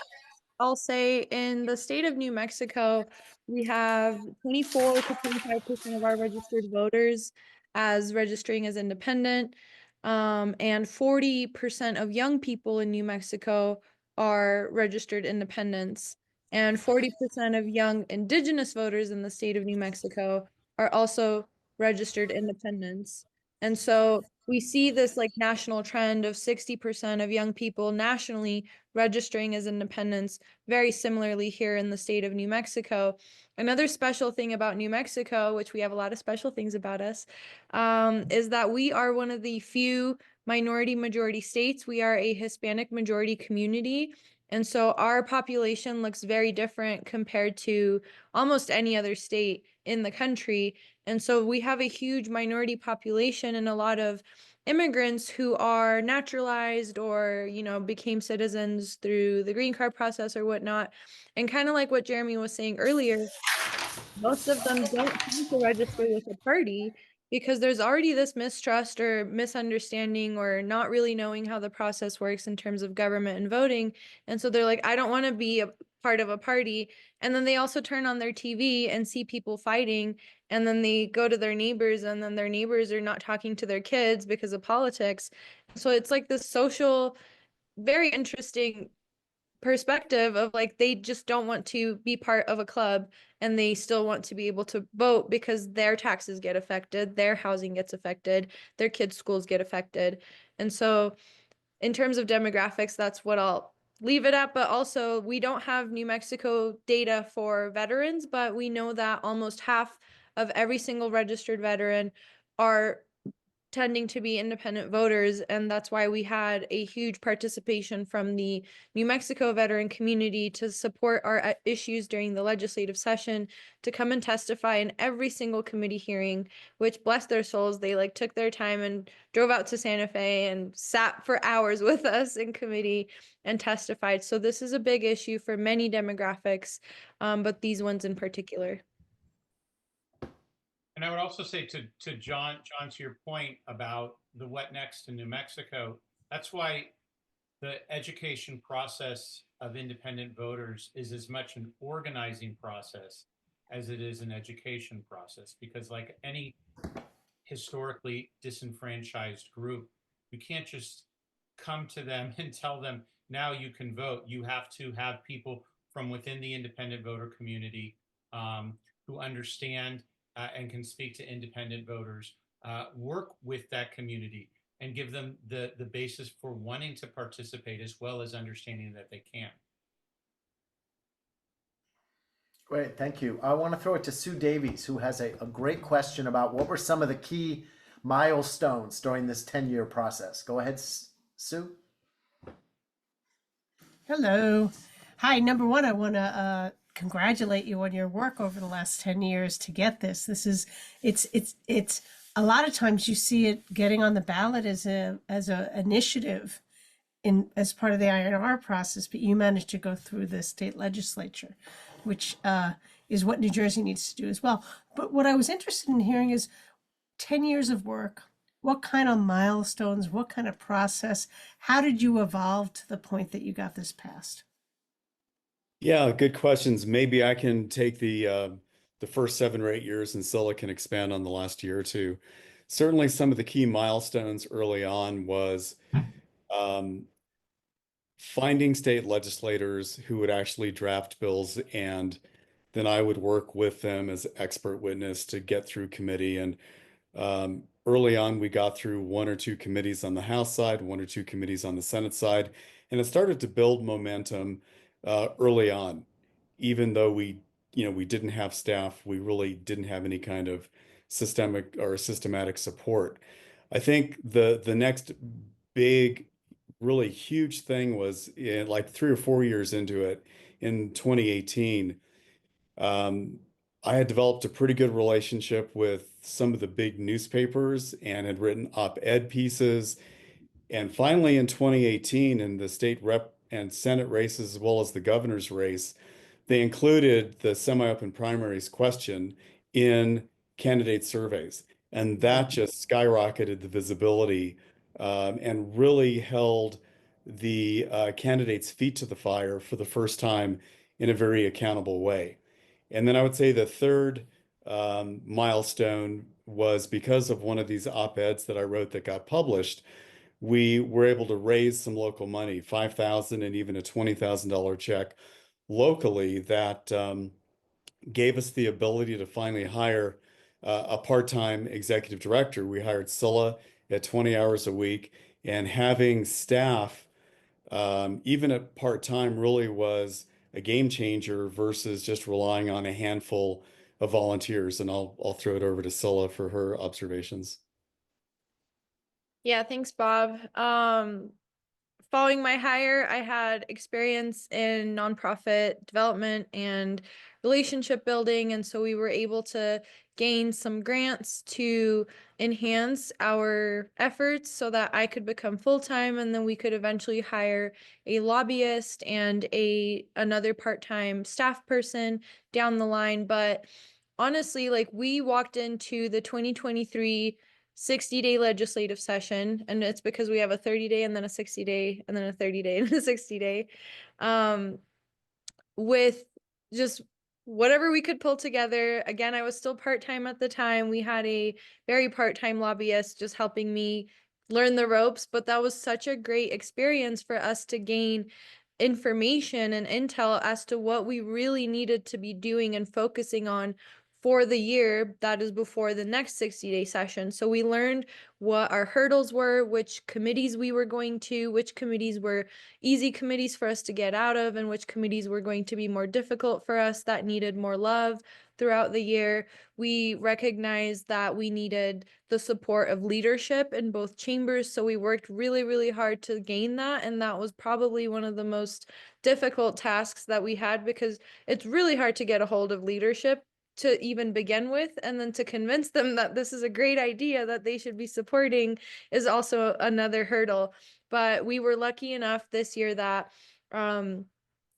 I'll say in the state of New Mexico, we have 24 to 25% of our registered voters as registering as independent, and 40% of young people in New Mexico are registered independents, and 40% of young indigenous voters in the state of New Mexico are also registered independents. And so we see this like national trend of 60% of young people nationally registering as independents, very similarly here in the state of New Mexico. Another special thing about New Mexico, which we have a lot of special things about us, is that we are one of the few minority majority states. We are a Hispanic majority community. And so our population looks very different compared to almost any other state in the country. And so we have a huge minority population and a lot of immigrants who are naturalized or, became citizens through the green card process or whatnot. And kind of like what Jeremy was saying earlier, most of them don't tend to register with a party because there's already this mistrust or misunderstanding or not really knowing how the process works in terms of government and voting. And so they're like, I don't want to be a part of a party. And then they also turn on their TV and see people fighting. And then they go to their neighbors and then their neighbors are not talking to their kids because of politics. So it's like this social, very interesting perspective of like they just don't want to be part of a club and they still want to be able to vote because their taxes get affected, their housing gets affected, their kids' schools get affected. And so in terms of demographics, that's what I'll leave it at. But also we don't have New Mexico data for veterans, but we know that almost half of every single registered veteran are tending to be independent voters, and that's why we had a huge participation from the New Mexico veteran community to support our issues during the legislative session, to come and testify in every single committee hearing, which, bless their souls, they like took their time and drove out to Santa Fe and sat for hours with us in committee and testified. So this is a big issue for many demographics, but these ones in particular. And I would also say to John, to your point about the what next in New Mexico, that's why the education process of independent voters is as much an organizing process as it is an education process. Because like any historically disenfranchised group, you can't just come to them and tell them, now you can vote. You have to have people from within the independent voter community who understand and can speak to independent voters, work with that community and give them the basis for wanting to participate, as well as understanding that they can. Great, thank you. I want to throw it to Sue Davies, who has a great question about what were some of the key milestones during this 10-year process. Go ahead, Sue. Hello. Hi, number one, I want to congratulate you on your work over the last 10 years to get this. It's a lot of times you see it getting on the ballot as a initiative as part of the INR process, but you managed to go through the state legislature, which is what New Jersey needs to do as well. But what I was interested in hearing is 10 years of work. What kind of milestones, what kind of process, how did you evolve to the point that you got this passed? Yeah, good questions. Maybe I can take the first 7 or 8 years, and Sila can expand on the last year or two. Certainly, some of the key milestones early on was finding state legislators who would actually draft bills, and then I would work with them as expert witness to get through committee. And early on, we got through 1 or 2 committees on the House side, 1 or 2 committees on the Senate side, and it started to build momentum early on. Even though we didn't have staff, we really didn't have any kind of systematic support. I think the next big, really huge thing was in like 3 or 4 years into it, in 2018. I had developed a pretty good relationship with some of the big newspapers and had written op-ed pieces. And finally, in 2018, in the state rep and Senate races, as well as the governor's race, they included the semi-open primaries question in candidate surveys. And that just skyrocketed the visibility and really held the candidates' feet to the fire for the first time in a very accountable way. And then I would say the third milestone was because of one of these op-eds that I wrote that got published. We were able to raise some local money, $5,000 and even a $20,000 check locally that gave us the ability to finally hire a part-time executive director. We hired Sila at 20 hours a week, and having staff, even at part-time, really was a game changer versus just relying on a handful of volunteers. And I'll throw it over to Sila for her observations. Yeah, thanks, Bob. Following my hire, I had experience in nonprofit development and relationship building, and so we were able to gain some grants to enhance our efforts so that I could become full-time, and then we could eventually hire a lobbyist and another part-time staff person down the line. But honestly, like, we walked into the 2023 60-day legislative session, and it's because we have a 30-day and then a 60-day and then a 30-day and a 60-day, with just whatever we could pull together. Again, I was still part-time at the time. We had a very part-time lobbyist just helping me learn the ropes, but that was such a great experience for us to gain information and intel as to what we really needed to be doing and focusing on for the year that is before the next 60-day session. So we learned what our hurdles were, which committees we were going to, which committees were easy committees for us to get out of, and which committees were going to be more difficult for us that needed more love throughout the year. We recognized that we needed the support of leadership in both chambers, so we worked really, really hard to gain that, and that was probably one of the most difficult tasks that we had, because it's really hard to get a hold of leadership to even begin with, and then to convince them that this is a great idea that they should be supporting is also another hurdle. But we were lucky enough this year that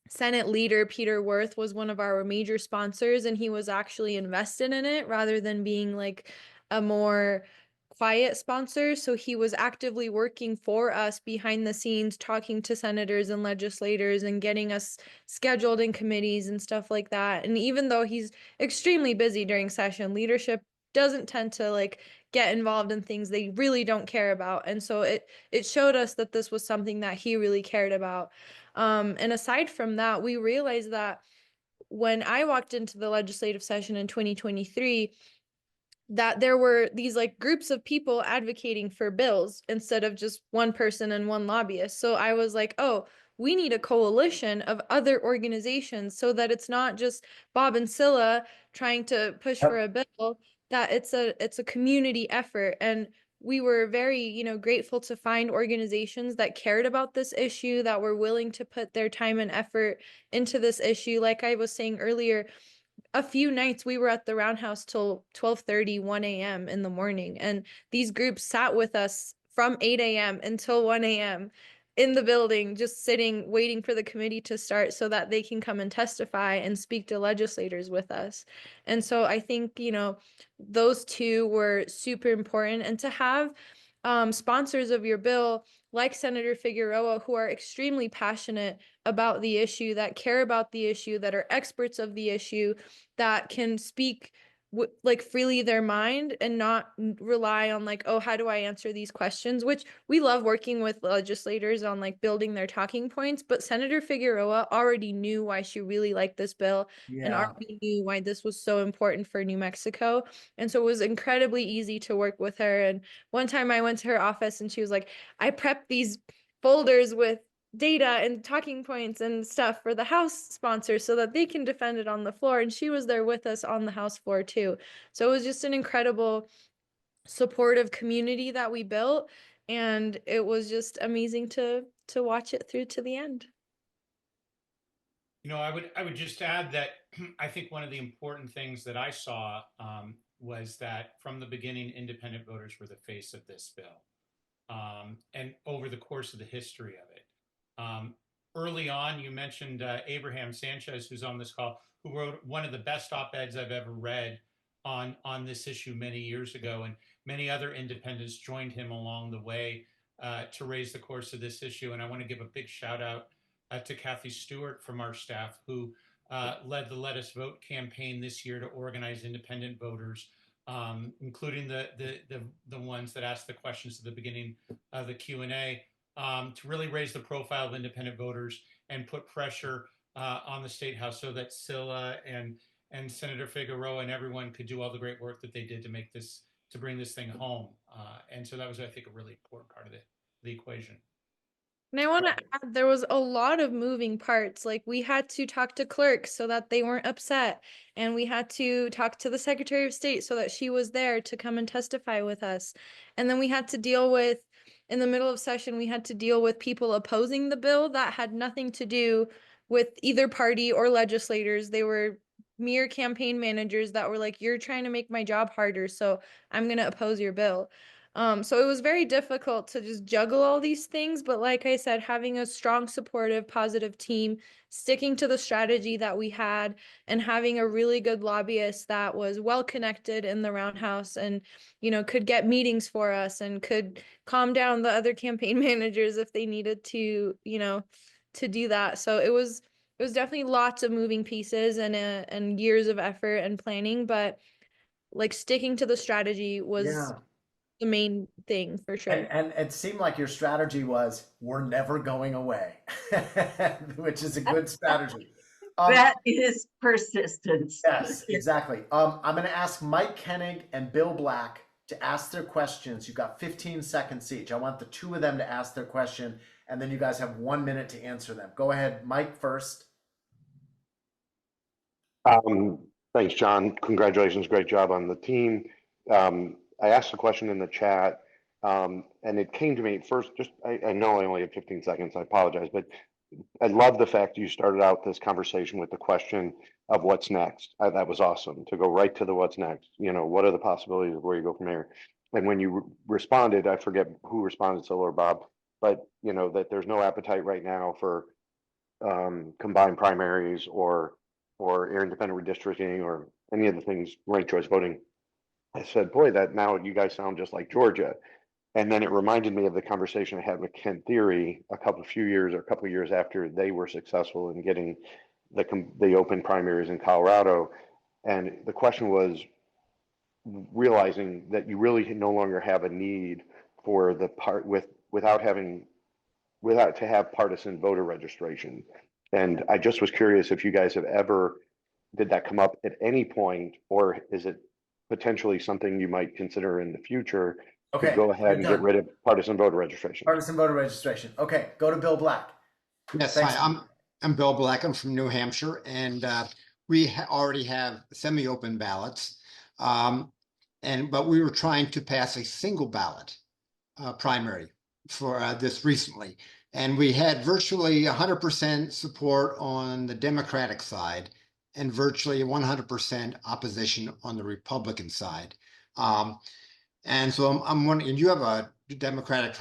Senate leader Peter Worth was one of our major sponsors, and he was actually invested in it rather than being like a more quiet sponsor. So he was actively working for us behind the scenes, talking to senators and legislators and getting us scheduled in committees and stuff like that. And even though he's extremely busy during session, leadership doesn't tend to like get involved in things they really don't care about. And so it showed us that this was something that he really cared about. And aside from that, we realized that when I walked into the legislative session in 2023, that there were these like groups of people advocating for bills instead of just one person and one lobbyist. So I was like, oh, we need a coalition of other organizations so that it's not just Bob and Sila trying to push for a bill, that it's a community effort. And we were very, grateful to find organizations that cared about this issue, that were willing to put their time and effort into this issue. Like I was saying earlier, a few nights we were at the Roundhouse till 12:30, 1 a.m. in the morning. And these groups sat with us from 8 a.m. until 1 a.m. in the building, just sitting, waiting for the committee to start so that they can come and testify and speak to legislators with us. And so I think, those two were super important. And to have sponsors of your bill like Senator Figueroa, who are extremely passionate about the issue, that care about the issue, that are experts of the issue, that can speak like freely their mind and not rely on like, oh, how do I answer these questions? Which we love working with legislators on like building their talking points. But Senator Figueroa already knew why she really liked this bill and already knew why this was so important for New Mexico. And so it was incredibly easy to work with her. And one time I went to her office and she was like, I prepped these folders with data and talking points and stuff for the House sponsors so that they can defend it on the floor. And she was there with us on the House floor too. So it was just an incredible supportive community that we built. And it was just amazing to watch it through to the end. I would just add that I think one of the important things that I saw was that from the beginning, independent voters were the face of this bill. And over the course of the history of it. Early on, you mentioned Abraham Sanchez, who's on this call, who wrote one of the best op-eds I've ever read on this issue many years ago, and many other independents joined him along the way to raise the course of this issue. And I want to give a big shout out to Kathy Stewart from our staff, who led the Let Us Vote campaign this year to organize independent voters, including the ones that asked the questions at the beginning of the Q&A, to really raise the profile of independent voters and put pressure on the State House so that Sila and Senator Figueroa and everyone could do all the great work that they did to bring this thing home. And so that was, I think, a really important part of the equation. And I want to add, there was a lot of moving parts. Like we had to talk to clerks so that they weren't upset. And we had to talk to the Secretary of State so that she was there to come and testify with us. And then we had to deal with, in the middle of session, we had to deal with people opposing the bill that had nothing to do with either party or legislators. They were mere campaign managers that were like, you're trying to make my job harder, so I'm going to oppose your bill. So it was very difficult to just juggle all these things. But like I said, having a strong, supportive, positive team, sticking to the strategy that we had, and having a really good lobbyist that was well connected in the Roundhouse and, could get meetings for us and could calm down the other campaign managers if they needed to, to do that. So it was definitely lots of moving pieces and years of effort and planning, but like sticking to the strategy was the main thing for sure. And it seemed like your strategy was, we're never going away, which is a good strategy. That is persistence. Yes, exactly. I'm going to ask Mike Koenig and Bill Black to ask their questions. You've got 15 seconds each. I want the two of them to ask their question, and then you guys have 1 minute to answer them. Go ahead, Mike first. Thanks, John. Congratulations. Great job on the team. I asked a question in the chat, and it came to me first. I know I only have 15 seconds. I apologize, but I love the fact you started out this conversation with the question of what's next. That was awesome to go right to the what's next. You know, what are the possibilities of where you go from there? And when you responded, I forget who responded, Sila or Bob, but you know that there's no appetite right now for combined primaries or independent redistricting or any of the things, ranked choice voting. I said, boy, that now you guys sound just like Georgia. And then it reminded me of the conversation I had with Kent Theory a couple of years after they were successful in getting the open primaries in Colorado. And the question was realizing that you really no longer have a need for without to have partisan voter registration. And I just was curious if you guys have did that come up at any point, or is it potentially something you might consider in the future? Okay, to go ahead and get rid of partisan voter registration. Partisan voter registration. Okay, go to Bill Black. Yes, Thanks. hi, I'm Bill Black. I'm from New Hampshire, and we already have semi-open ballots, but we were trying to pass a single ballot primary for this recently, and we had virtually 100% support on the Democratic side, and virtually 100% opposition on the Republican side. And so I'm wondering, you have a Democratic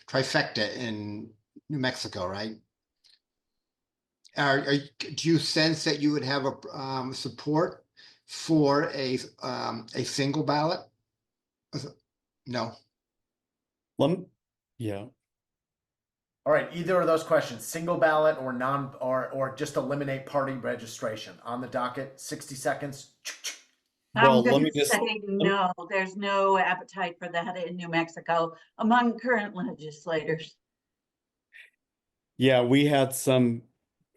trifecta in New Mexico, right? Do you sense that you would have a support for a single ballot? No. Yeah. All right, either of those questions, single ballot or or just eliminate party registration on the docket. 60 seconds. I'm going to say no, there's no appetite for that in New Mexico among current legislators. Yeah, we had some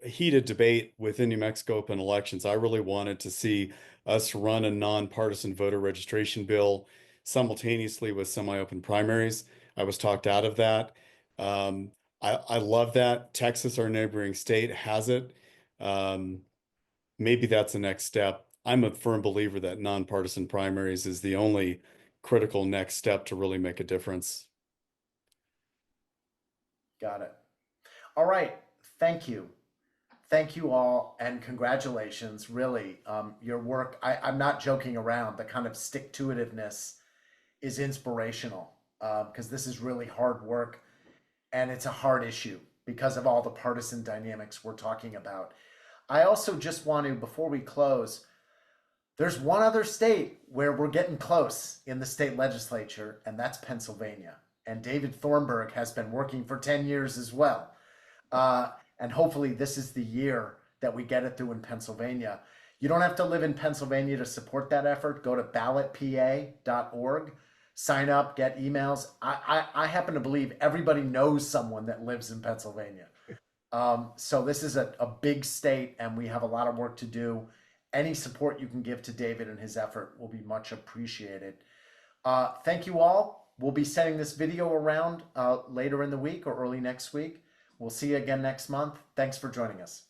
heated debate within New Mexico open elections. I really wanted to see us run a nonpartisan voter registration bill simultaneously with semi-open primaries. I was talked out of that. I love that. Texas, our neighboring state, has it. Maybe that's the next step. I'm a firm believer that nonpartisan primaries is the only critical next step to really make a difference. Got it. All right. Thank you. Thank you all, and congratulations. Really, your work, I'm not joking around. The kind of stick-to-itiveness is inspirational because this is really hard work, and it's a hard issue because of all the partisan dynamics we're talking about. I also just want to, before we close, there's one other state where we're getting close in the state legislature, and that's Pennsylvania. And David Thornburg has been working for 10 years as well. And hopefully this is the year that we get it through in Pennsylvania. You don't have to live in Pennsylvania to support that effort. Go to ballotpa.org, sign up, get emails. I happen to believe everybody knows someone that lives in Pennsylvania. So this is a big state, and we have a lot of work to do. Any support you can give to David and his effort will be much appreciated. Thank you all. We'll be sending this video around later in the week or early next week. We'll see you again next month. Thanks for joining us.